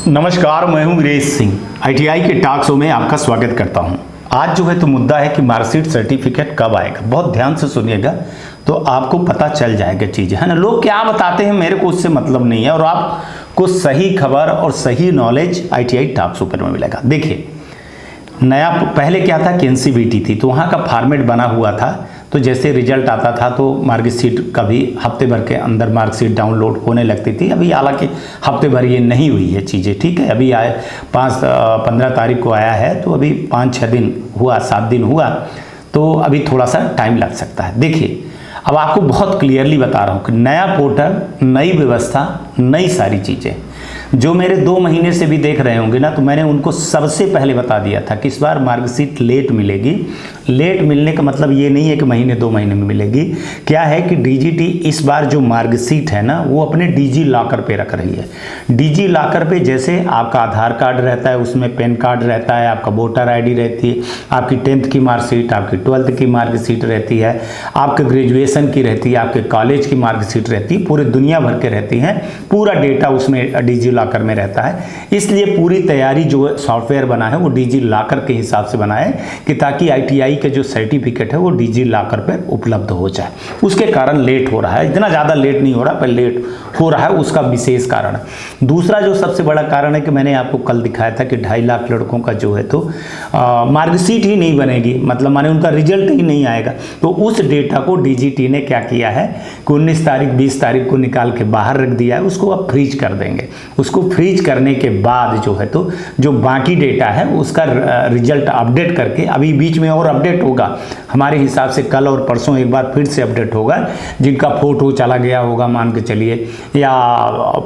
नमस्कार, मैं हूं वीरेश सिंह। आईटीआई के टॉक शो में आपका स्वागत करता हूं। आज जो है तो मुद्दा है कि मार्कशीट सर्टिफिकेट कब आएगा। बहुत ध्यान से सुनिएगा तो आपको पता चल जाएगा चीज़ें, है ना। लोग क्या बताते हैं मेरे को उससे मतलब नहीं है, और आपको सही खबर और सही नॉलेज आईटीआई टॉक शो पर में मिलेगा। देखिए, नया पहले क्या था कि एनसीवीटी थी, तो वहाँ का फॉर्मेट बना हुआ था। तो जैसे रिजल्ट आता था तो मार्कशीट कभी हफ्ते भर के अंदर मार्कशीट डाउनलोड होने लगती थी। अभी हालांकि हफ्ते भर ये नहीं हुई है चीज़ें, ठीक है। अभी आए 15 तारीख को आया है, तो अभी 5-6 दिन हुआ, 7 दिन हुआ, तो अभी थोड़ा सा टाइम लग सकता है। देखिए, अब आपको बहुत क्लियरली बता रहा हूँ कि नया पोर्टल, नई व्यवस्था, नई सारी चीज़ें। जो मेरे 2 महीने से भी देख रहे होंगे ना, तो मैंने उनको सबसे पहले बता दिया था कि इस बार मार्कशीट लेट मिलेगी। लेट मिलने का मतलब ये नहीं है कि महीने 2 महीने में मिलेगी। क्या है कि डीजीटी इस बार जो मार्कशीट है ना, वो अपने डीजी लॉकर पे रख रही है। डीजी लॉकर पे जैसे आपका आधार कार्ड रहता है, उसमें पैन कार्ड रहता है, आपका वोटर आईडी रहती है, आपकी 10th की मार्कशीट, आपकी 12th की मार्कशीट रहती है, आपके ग्रेजुएशन की रहती है, आपके कॉलेज की मार्कशीट रहती है, पूरे दुनिया भर के रहती हैं। पूरा डेटा उसमें डीजी लॉकर में रहता है। इसलिए पूरी तैयारी जो सॉफ्टवेयर बना है वो डीजी लॉकर के हिसाब से बना है कि ताकि आईटीआई के जो सर्टिफिकेट है वो डीजी लॉकर पर उपलब्ध हो जाए। उसके कारण लेट हो रहा है। इतना ज़्यादा लेट नहीं हो रहा, पर लेट हो रहा है, उसका विशेष कारण है। दूसरा जो सबसे बड़ा कारण है कि मैंने आपको कल दिखाया था कि 2.5 लाख लड़कों का जो है तो मार्कशीट ही नहीं बनेगी, मतलब माने उनका रिजल्ट ही नहीं आएगा। तो उस डेटा को डीजीटी ने क्या किया है कि 19 तारीख 20 तारीख को निकाल के बाहर रख दिया है। उसको अब फ्रीज कर देंगे। उसको फ्रीज करने के बाद जो है तो जो बाकी डेटा है उसका रिजल्ट अपडेट करके, अभी बीच में और अपडेट होगा हमारे हिसाब से, कल और परसों एक बार फिर से अपडेट होगा। जिनका फोटो चला गया होगा मान के चलिए, या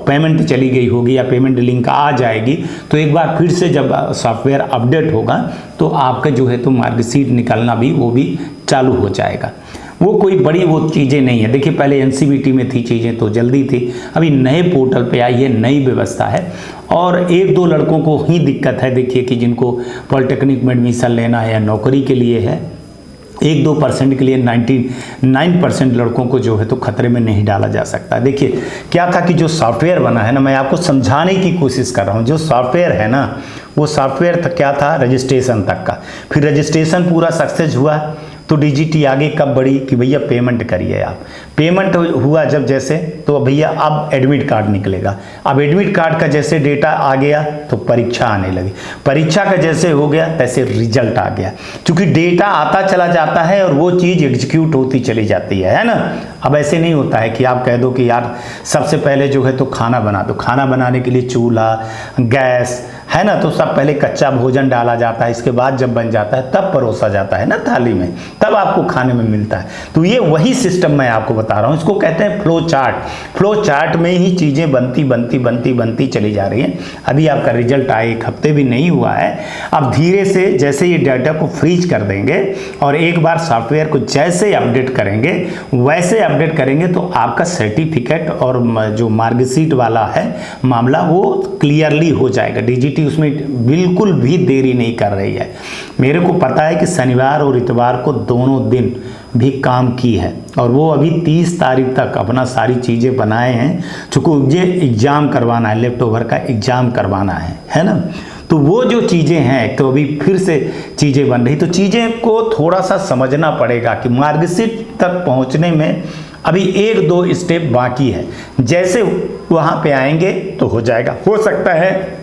पेमेंट चली गई होगी, या पेमेंट लिंक आ जाएगी, तो एक बार फिर से जब सॉफ्टवेयर अपडेट होगा तो आपका जो है तो मार्कशीट निकलना भी वो भी चालू हो जाएगा। वो कोई बड़ी वो चीज़ें नहीं है। देखिए, पहले एनसीवीटी में थी चीज़ें तो जल्दी थी, अभी नए पोर्टल पे आई है, नई व्यवस्था है। और 1-2 लड़कों को ही दिक्कत है, देखिए, कि जिनको पॉलिटेक्निक में एडमिशन लेना है या नौकरी के लिए है। 1-2% के लिए 99% लड़कों को जो है तो खतरे में नहीं डाला जा सकता। देखिए, क्या था कि जो सॉफ्टवेयर बना है ना, मैं आपको समझाने की कोशिश कर रहा हूँ। जो सॉफ्टवेयर है ना, वो सॉफ्टवेयर क्या था, रजिस्ट्रेशन तक का। फिर रजिस्ट्रेशन पूरा सक्सेस हुआ तो डीजीटी आगे कब बढ़ी कि भैया पेमेंट करिए आप। पेमेंट हुआ जब जैसे, तो भैया अब एडमिट कार्ड निकलेगा। अब एडमिट कार्ड का जैसे डेटा आ गया तो परीक्षा आने लगी। परीक्षा का जैसे हो गया तैसे रिजल्ट आ गया। क्योंकि डेटा आता चला जाता है और वो चीज़ एग्जीक्यूट होती चली जाती है ना। अब ऐसे नहीं होता है कि आप कह दो कि यार सबसे पहले जो है तो खाना बना दो। खाना बनाने के लिए चूल्हा, गैस, है ना, तो सब पहले कच्चा भोजन डाला जाता है, इसके बाद जब बन जाता है तब परोसा जाता है ना थाली में, तब आपको खाने में मिलता है। तो ये वही सिस्टम मैं आपको बता रहा हूँ। इसको कहते हैं फ्लो चार्ट। फ्लो चार्ट में ही चीज़ें बनती चली जा रही हैं। अभी आपका रिजल्ट आए 1 हफ्ते भी नहीं हुआ है। अब धीरे से जैसे ये डाटा को फ्रीज कर देंगे और एक बार सॉफ्टवेयर को जैसे अपडेट करेंगे वैसे अपडेट करेंगे तो आपका सर्टिफिकेट और जो मार्कशीट वाला है मामला वो क्लियरली हो जाएगा। डीजीटी उसमें बिल्कुल भी देरी नहीं कर रही है। मेरे को पता है कि शनिवार और इतवार को दोनों दिन भी काम की है, और वो अभी 30 तारीख तक अपना सारी चीज़ें बनाए हैं। चूँकि मुझे एग्ज़ाम करवाना है, लेफ्टओवर का एग्ज़ाम करवाना है ना। तो वो जो चीज़ें हैं तो अभी फिर से चीज़ें बन रही, तो चीज़ें को थोड़ा सा समझना पड़ेगा कि मार्कशीट तक पहुँचने में अभी 1-2 स्टेप बाकी है। जैसे वहाँ पे आएंगे तो हो जाएगा। हो सकता है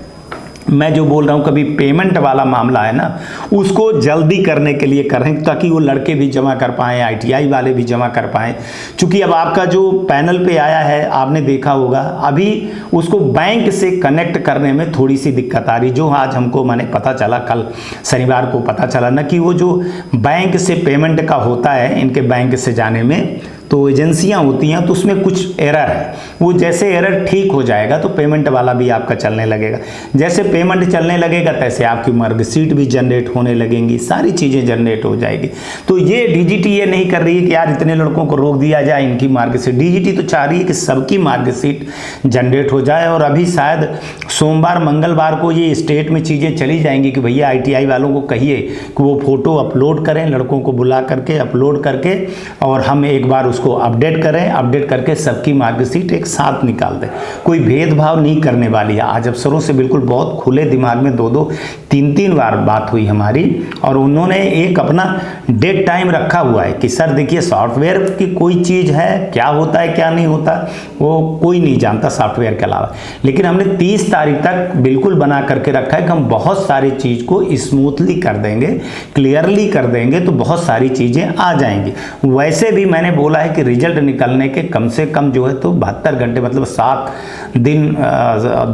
मैं जो बोल रहा हूँ, कभी पेमेंट वाला मामला है ना, उसको जल्दी करने के लिए करें ताकि वो लड़के भी जमा कर पाएँ, आईटीआई वाले भी जमा कर पाएँ। क्योंकि अब आपका जो पैनल पे आया है, आपने देखा होगा, अभी उसको बैंक से कनेक्ट करने में थोड़ी सी दिक्कत आ रही। जो आज हमको मैंने पता चला, कल शनिवार को पता चला ना, कि वो जो बैंक से पेमेंट का होता है, इनके बैंक से जाने में तो एजेंसियां होती हैं, तो उसमें कुछ एरर है। वो जैसे एरर ठीक हो जाएगा तो पेमेंट वाला भी आपका चलने लगेगा। जैसे पेमेंट चलने लगेगा तैसे आपकी मार्कशीट भी जनरेट होने लगेंगी, सारी चीज़ें जनरेट हो जाएगी। तो ये डीजीटी ये नहीं कर रही है कि यार इतने लड़कों को रोक दिया जाए इनकी मार्कशीट। डीजीटी तो चाह रही है कि सबकी मार्कशीट जनरेट हो जाए। और अभी शायद सोमवार मंगलवार को ये स्टेट में चीज़ें चली जाएंगी कि भैया आईटीआई वालों को कहिए कि वो फ़ोटो अपलोड करें, लड़कों को बुला करके अपलोड करके, और हम एक बार उसको अपडेट करें, अपडेट करके सबकी मार्कशीट एक साथ निकाल दें। कोई भेदभाव नहीं करने वाली है। आज अफसरों से बिल्कुल बहुत खुले दिमाग में 2-2 3-3 बार बात हुई हमारी, और उन्होंने एक अपना डेट टाइम रखा हुआ है कि सर देखिए सॉफ्टवेयर की कोई चीज़ है, क्या होता है क्या नहीं होता वो कोई नहीं जानता सॉफ्टवेयर के अलावा। लेकिन हमने 30 तारीख तक बिल्कुल बना करके रखा है कि हम बहुत सारी चीज़ को स्मूथली कर देंगे, क्लियरली कर देंगे, तो बहुत सारी चीज़ें आ जाएंगी। वैसे भी मैंने बोला है कि रिजल्ट निकलने के कम से कम जो है तो 72 घंटे, मतलब 7 दिन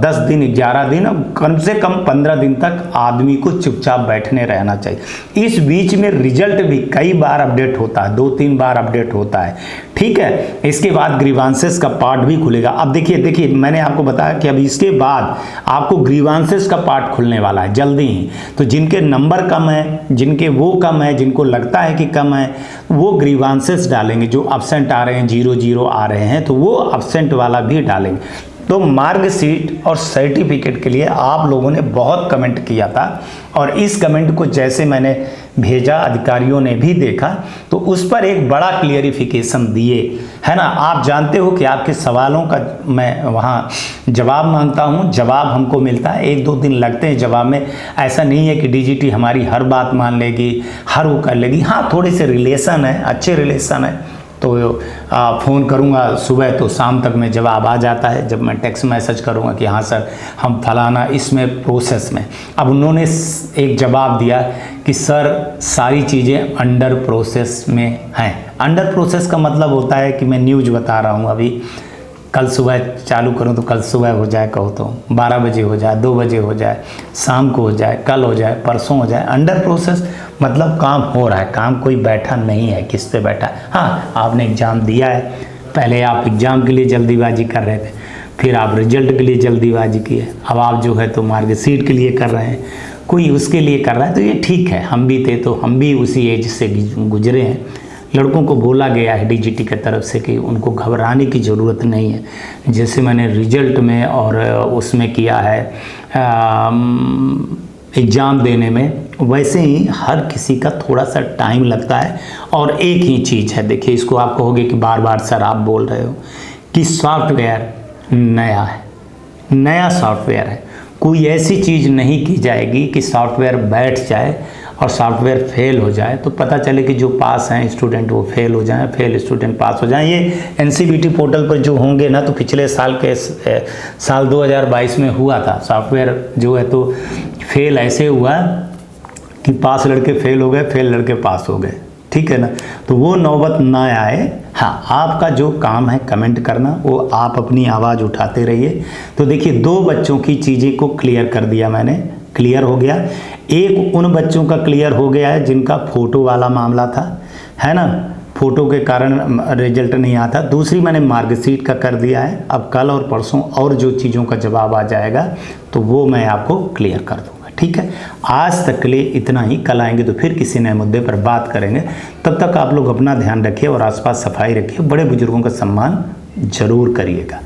10 दिन 11 दिन, कम से कम 15 दिन तक आदमी को चुपचाप बैठने रहना चाहिए। इस बीच में रिजल्ट भी कई बार अपडेट होता है, 2-3 बार अपडेट होता है, ठीक है। इसके बाद ग्रीवांसेस का पार्ट भी खुलेगा। अब देखिए मैंने आपको बताया कि अब इसके बाद आपको ग्रीवांसेस का पार्ट खुलने वाला है जल्दी ही। तो जिनके नंबर कम है, जिनके वो कम है, जिनको लगता है कि कम है, वो ग्रीवांसेस डालेंगे। जो अब्सेंट आ रहे हैं, 0-0 आ रहे हैं, तो वो अब्सेंट वाला भी डालेंगे। तो मार्कशीट और सर्टिफिकेट के लिए आप लोगों ने बहुत कमेंट किया था, और इस कमेंट को जैसे मैंने भेजा अधिकारियों ने भी देखा, तो उस पर एक बड़ा क्लियरिफिकेशन दिए, है ना। आप जानते हो कि आपके सवालों का मैं वहाँ जवाब मांगता हूँ, जवाब हमको मिलता है, 1-2 दिन लगते हैं जवाब में। ऐसा नहीं है कि डीजीटी हमारी हर बात मान लेगी, हर वो कर लेगी। हाँ, थोड़े से रिलेशन है, अच्छे रिलेशन है, तो फ़ोन करूंगा सुबह तो शाम तक में जवाब आ जाता है। जब मैं टेक्स्ट मैसेज करूंगा कि हाँ सर हम फलाना इसमें प्रोसेस में, अब उन्होंने एक जवाब दिया कि सर सारी चीज़ें अंडर प्रोसेस में हैं। अंडर प्रोसेस का मतलब होता है कि मैं न्यूज़ बता रहा हूँ, अभी कल सुबह चालू करूं तो कल सुबह हो जाए, कहो तो 12 बजे हो जाए, 2 बजे हो जाए, शाम को हो जाए, कल हो जाए, परसों हो जाए। अंडर प्रोसेस मतलब काम हो रहा है, काम कोई बैठा नहीं है। किस पे बैठा है? हाँ, आपने एग्ज़ाम दिया है, पहले आप एग्ज़ाम के लिए जल्दीबाजी कर रहे थे, फिर आप रिजल्ट के लिए जल्दीबाजी किए, अब आप जो है तो मार्कशीट के लिए कर रहे हैं, कोई उसके लिए कर रहा है, तो ये ठीक है। हम भी थे तो हम भी उसी एज से गुजरे हैं। लड़कों को बोला गया है डीजीटी की तरफ से कि उनको घबराने की ज़रूरत नहीं है। जैसे मैंने रिजल्ट में और उसमें किया है एग्ज़ाम देने में, वैसे ही हर किसी का थोड़ा सा टाइम लगता है। और एक ही चीज़ है, देखिए इसको आप कहोगे कि बार बार सर आप बोल रहे हो कि सॉफ्टवेयर नया है, नया सॉफ्टवेयर है। कोई ऐसी चीज़ नहीं की जाएगी कि सॉफ्टवेयर बैठ जाए और सॉफ्टवेयर फेल हो जाए तो पता चले कि जो पास हैं स्टूडेंट वो फेल हो जाएं, फेल स्टूडेंट पास हो जाएं। ये एनसीबीटी पोर्टल पर जो होंगे ना, तो पिछले साल के साल 2022 में हुआ था। सॉफ्टवेयर जो है तो फेल ऐसे हुआ कि पास लड़के फेल हो गए, फेल लड़के पास हो गए, ठीक है ना। तो वो नौबत ना आए। हाँ, आपका जो काम है कमेंट करना, वो आप अपनी आवाज़ उठाते रहिए। तो देखिए 2 बच्चों की चीज़ें को क्लियर कर दिया मैंने, क्लियर हो गया। एक उन बच्चों का क्लियर हो गया है जिनका फ़ोटो वाला मामला था, है ना, फ़ोटो के कारण रिजल्ट नहीं आता। दूसरी मैंने मार्कशीट का कर दिया है। अब कल और परसों और जो चीज़ों का जवाब आ जाएगा तो वो मैं आपको क्लियर कर दूँगा, ठीक है। आज तक के लिए इतना ही, कल आएंगे तो फिर किसी नए मुद्दे पर बात करेंगे। तब तक आप लोग अपना ध्यान रखिए और आसपास सफाई रखिए, बड़े बुजुर्गों का सम्मान जरूर करिएगा,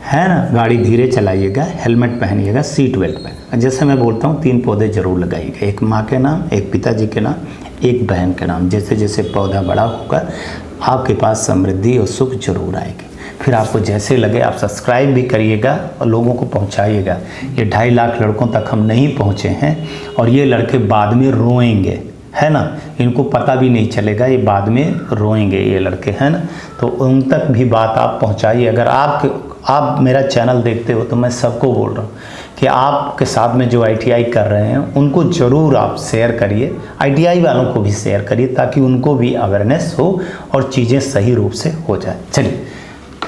है ना। गाड़ी धीरे चलाइएगा, हेलमेट पहनिएगा, सीट बेल्ट पहनिएगा। जैसे मैं बोलता हूँ 3 पौधे जरूर लगाइएगा, एक माँ के नाम, एक पिताजी के नाम, एक बहन के नाम। जैसे जैसे पौधा बड़ा होगा आपके पास समृद्धि और सुख जरूर आएगी। फिर आपको जैसे लगे आप सब्सक्राइब भी करिएगा और लोगों को पहुंचाइएगा। ये 2.5 लाख लड़कों तक हम नहीं पहुंचे हैं और ये लड़के बाद में रोएंगे, है ना। इनको पता भी नहीं चलेगा, ये बाद में रोएंगे ये लड़के, है ना। तो उन तक भी बात आप पहुंचाइए। अगर आप मेरा चैनल देखते हो तो मैं सबको बोल रहा हूँ कि आपके साथ में जो आईटीआई कर रहे हैं उनको ज़रूर आप शेयर करिए, आईटीआई वालों को भी शेयर करिए, ताकि उनको भी अवेयरनेस हो और चीज़ें सही रूप से हो जाए। चलिए,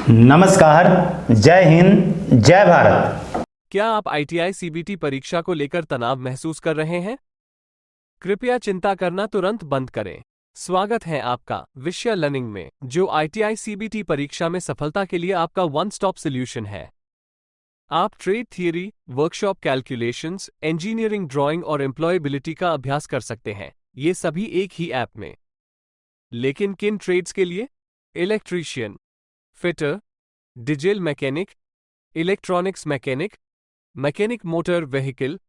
नमस्कार, जय हिंद, जय भारत। क्या आप आईटीआई सीबीटी परीक्षा को लेकर तनाव महसूस कर रहे हैं? कृपया चिंता करना तुरंत बंद करें। स्वागत है आपका विषय लर्निंग में, जो आईटीआई सीबीटी परीक्षा में सफलता के लिए आपका वन स्टॉप सॉल्यूशन है। आप trade theory, workshop calculations, engineering drawing और एम्प्लॉयबिलिटी का अभ्यास कर सकते हैं, ये सभी एक ही ऐप में। लेकिन किन ट्रेड्स के लिए? Electrician, fitter, diesel mechanic, electronics mechanic, mechanic motor vehicle,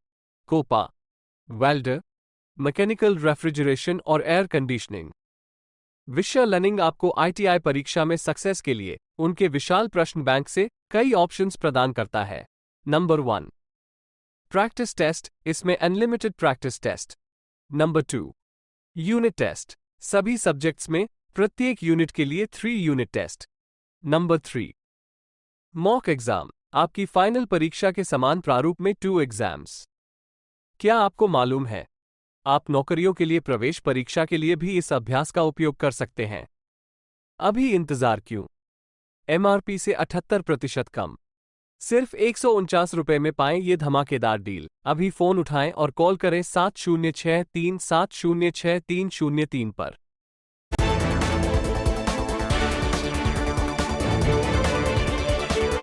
COPA, welder, mechanical refrigeration और एयर कंडीशनिंग। विषय लर्निंग आपको ITI परीक्षा में सक्सेस के लिए उनके विशाल प्रश्न बैंक से कई ऑप्शंस प्रदान करता है। नंबर 1, प्रैक्टिस टेस्ट, इसमें unlimited practice test. Number 2, unit test, सभी सब्जेक्ट्स में प्रत्येक यूनिट के लिए 3 unit test. Number 3, mock exam, आपकी फाइनल परीक्षा के समान प्रारूप में 2 एग्जाम्स। क्या आपको मालूम है, आप नौकरियों के लिए प्रवेश परीक्षा के लिए भी इस अभ्यास का उपयोग कर सकते हैं। अभी इंतजार क्यों? MRP से 78% कम, सिर्फ 149 रुपए में पाएं ये धमाकेदार डील। अभी फोन उठाएं और कॉल करें 7063706303 पर।